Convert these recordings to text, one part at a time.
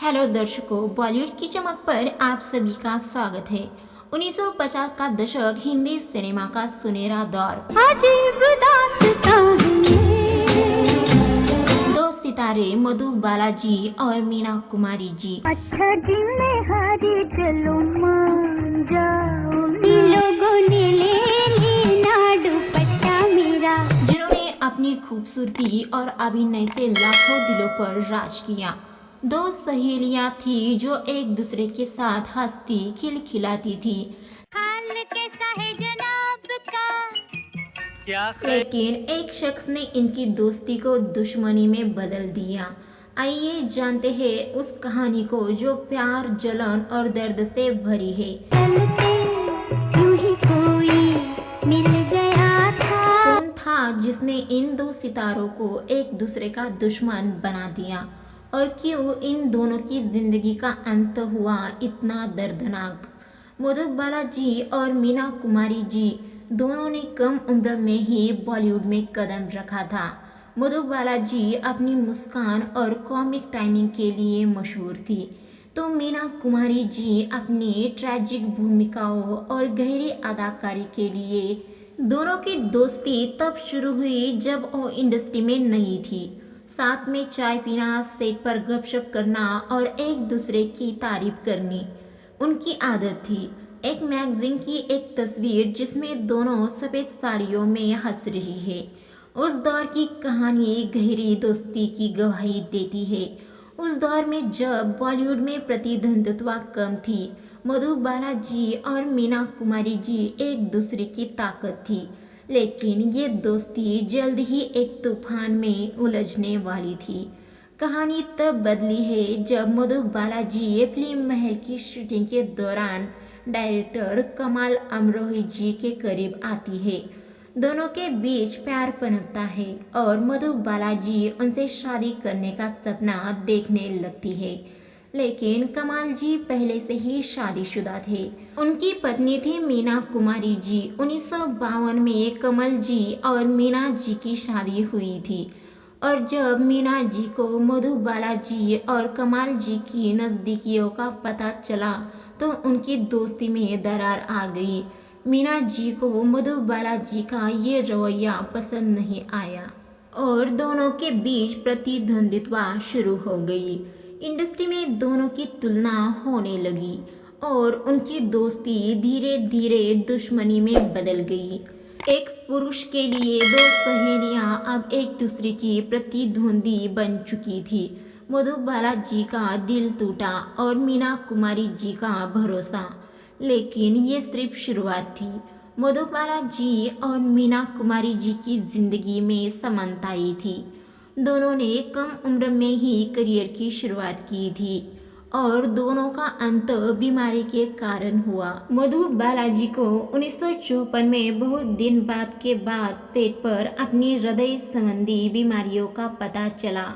Hello दर्शकों, बॉलीवुड की चमक पर आप सभी का स्वागत है। 1950 का दशक हिंदी सिनेमा का सुनहरा दौर। अजीब दास्तां है ये। दो सितारे मधु बालाजी और मीना कुमारी जी, अच्छा जी मैं हारी चलो मान जाओ इन लोगों ने ले लेना दुपट्टा मेरा। जिन्होंने अपनी खूबसूरती और अभिनय से लाखों दिलों पर राज किया। दो सहेलियां थी जो एक दूसरे के साथ हंसती खिलखिलाती थी, हाल कैसा है जनाब का? लेकिन एक शख्स ने इनकी दोस्ती को दुश्मनी में बदल दिया। आइए जानते हैं उस कहानी को जो प्यार, जलन और दर्द से भरी है। चलते यूं ही कोई मिल गया था। कौन था जिसने इन दो सितारों को एक दूसरे का दुश्मन बना दिया, और क्यों इन दोनों की जिंदगी का अंत हुआ इतना दर्दनाक। मधु बालाजी और मीना कुमारी जी दोनों ने कम उम्र में ही बॉलीवुड में कदम रखा था। मधु बालाजी अपनी मुस्कान और कॉमिक टाइमिंग के लिए मशहूर थी, तो मीना कुमारी जी अपनी ट्रैजिक भूमिकाओं और गहरी अदाकारी के लिए। दोनों की दोस्ती तब शुरू हुई जब वो इंडस्ट्री में नई थी। साथ में चाय पीना, सेट पर गपशप करना और एक दूसरे की तारीफ करनी उनकी आदत थी। एक मैगजीन की एक तस्वीर जिसमें दोनों सफ़ेद साड़ियों में हंस रही है, उस दौर की कहानी गहरी दोस्ती की गवाही देती है। उस दौर में जब बॉलीवुड में प्रतिद्वंद्विता कम थी, मधु बालाजी और मीना कुमारी जी एक दूसरे की ताकत थी, लेकिन ये दोस्ती जल्द ही एक तूफान में उलझने वाली थी। कहानी तब बदली है जब मधु बालाजी फिल्म महल की शूटिंग के दौरान डायरेक्टर कमाल अमरोही जी के करीब आती है। दोनों के बीच प्यार पनपता है और मधु बालाजी उनसे शादी करने का सपना देखने लगती है, लेकिन कमाल जी पहले से ही शादीशुदा थे। उनकी पत्नी थी मीना कुमारी जी। 1952 में कमल जी और मीना जी की शादी हुई थी, और जब मीना जी को मधु बालाजी और कमाल जी की नज़दीकियों का पता चला तो उनकी दोस्ती में दरार आ गई। मीना जी को मधु बालाजी का ये रवैया पसंद नहीं आया और दोनों के बीच प्रतिद्वंद्विता शुरू हो गई। इंडस्ट्री में दोनों की तुलना होने लगी और उनकी दोस्ती धीरे धीरे दुश्मनी में बदल गई। एक पुरुष के लिए दो सहेलियां अब एक दूसरे की प्रतिद्वंदी बन चुकी थी। मधु बालाजी का दिल टूटा और मीना कुमारी जी का भरोसा, लेकिन ये सिर्फ शुरुआत थी। मधु बालाजी और मीना कुमारी जी की जिंदगी में समानता आई थी। दोनों ने कम उम्र में ही करियर की शुरुआत की थी और दोनों का अंत बीमारी के कारण हुआ। मधु बालाजी को 1954 में बहुत दिन के बाद सेट पर अपनी हृदय संबंधी बीमारियों का पता चला।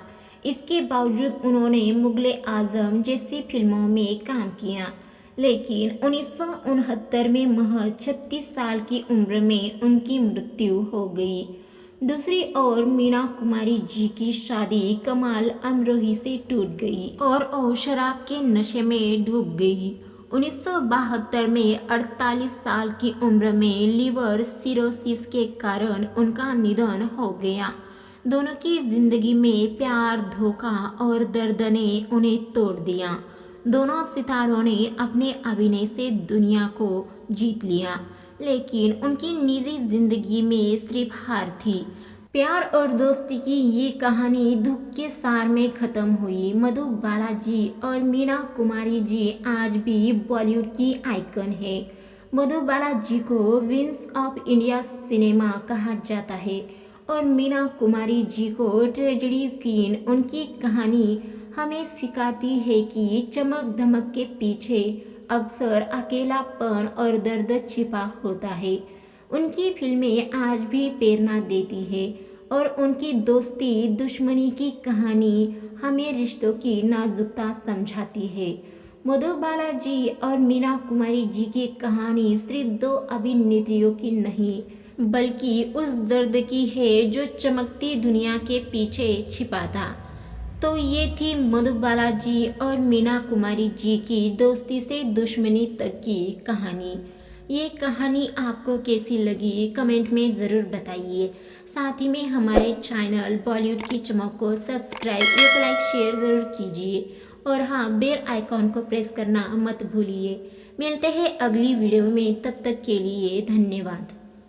इसके बावजूद उन्होंने मुगले आजम जैसी फिल्मों में काम किया, लेकिन 1969 में महज 36 साल की उम्र में उनकी मृत्यु हो गई। दूसरी ओर मीना कुमारी जी की शादी कमाल अमरोही से टूट गई और वो शराब के नशे में डूब गई। 1972 में 48 साल की उम्र में लिवर सिरोसिस के कारण उनका निधन हो गया। दोनों की जिंदगी में प्यार, धोखा और दर्द ने उन्हें तोड़ दिया। दोनों सितारों ने अपने अभिनय से दुनिया को जीत लिया, लेकिन उनकी निजी जिंदगी में सिर्फ हार थी। प्यार और दोस्ती की ये कहानी दुख के सार में ख़त्म हुई। मधु बालाजी और मीना कुमारी जी आज भी बॉलीवुड की आइकन है। मधु बालाजी को विंस ऑफ इंडिया सिनेमा कहा जाता है और मीना कुमारी जी को ट्रेजेडी क्वीन। उनकी कहानी हमें सिखाती है कि चमक धमक के पीछे अक्सर अकेलापन और दर्द छिपा होता है। उनकी फिल्में आज भी प्रेरणा देती है और उनकी दोस्ती दुश्मनी की कहानी हमें रिश्तों की नाजुकता समझाती है। मधु बालाजी और मीना कुमारी जी की कहानी सिर्फ दो अभिनेत्रियों की नहीं, बल्कि उस दर्द की है जो चमकती दुनिया के पीछे छिपा था। तो ये थी मधुबाला जी और मीना कुमारी जी की दोस्ती से दुश्मनी तक की कहानी। ये कहानी आपको कैसी लगी कमेंट में ज़रूर बताइए। साथ ही में हमारे चैनल बॉलीवुड की चमक को सब्सक्राइब या लाइक शेयर ज़रूर कीजिए और हाँ, बेल आइकॉन को प्रेस करना मत भूलिए। मिलते हैं अगली वीडियो में, तब तक के लिए धन्यवाद।